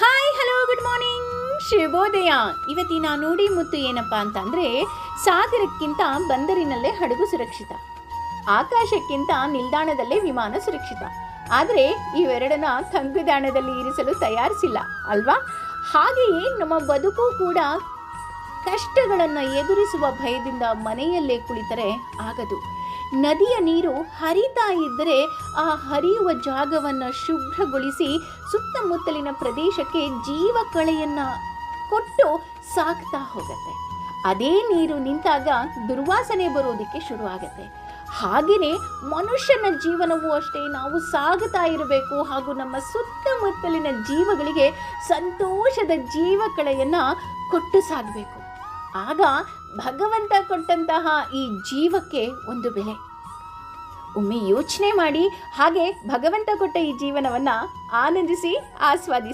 Hi hello good morning ಶುಭೋದಯ. ಇವತ್ತಿನ ನುಡಿ ಮುತ್ತು ಏನಪ್ಪ ಅಂತಂದರೆ, ಸಾಗರಕ್ಕಿಂತ ಬಂದರಿನಲ್ಲೇ ಹಡಗು ಸುರಕ್ಷಿತ, ಆಕಾಶಕ್ಕಿಂತ ನಿಲ್ದಾಣದಲ್ಲೇ ವಿಮಾನ ಸುರಕ್ಷಿತ. ಆದರೆ ಇವೆರಡನ್ನ ತಂಗುದಾಣದಲ್ಲಿ ಇರಿಸಲು ತಯಾರಿಸಿಲ್ಲ ಅಲ್ವಾ? ಹಾಗೆಯೇ ನಮ್ಮ ಬದುಕು ಕೂಡ ಕಷ್ಟಗಳನ್ನು ಎದುರಿಸುವ ಭಯದಿಂದ ಮನೆಯಲ್ಲೇ ಕುಳಿತರೆ ಆಗದು. ನದಿಯ ನೀರು ಹರಿತಾ ಇದ್ದರೆ ಆ ಹರಿಯುವ ಜಾಗವನ್ನು ಶುಭ್ರಗೊಳಿಸಿ ಸುತ್ತಮುತ್ತಲಿನ ಪ್ರದೇಶಕ್ಕೆ ಜೀವಕಳೆಯನ್ನು ಕೊಟ್ಟು ಸಾಕ್ತಾ ಹೋಗುತ್ತೆ. ಅದೇ ನೀರು ನಿಂತಾಗ ದುರ್ವಾಸನೆ ಬರೋದಕ್ಕೆ ಶುರುವಾಗುತ್ತೆ. ಹಾಗೆಯೇ ಮನುಷ್ಯನ ಜೀವನವೂ ಅಷ್ಟೇ, ನಾವು ಸಾಗುತ್ತಾ ಇರಬೇಕು ಹಾಗೂ ನಮ್ಮ ಸುತ್ತಮುತ್ತಲಿನ ಜೀವಗಳಿಗೆ ಸಂತೋಷದ ಜೀವಕಳೆಯನ್ನು ಕೊಟ್ಟು ಸಾಗಬೇಕು. ಆಗ ಭಗವಂತ ಕೊಟ್ಟಂತಹ ಈ ಜೀವಕ್ಕೆ ಒಂದು ಬೆಲೆ. ಒಮ್ಮೆ ಯೋಚನೆ ಮಾಡಿ, ಹಾಗೆ ಭಗವಂತ ಕೊಟ್ಟ ಈ ಜೀವನವನ್ನು ಆನಂದಿಸಿ ಆಸ್ವಾದಿಸಿ.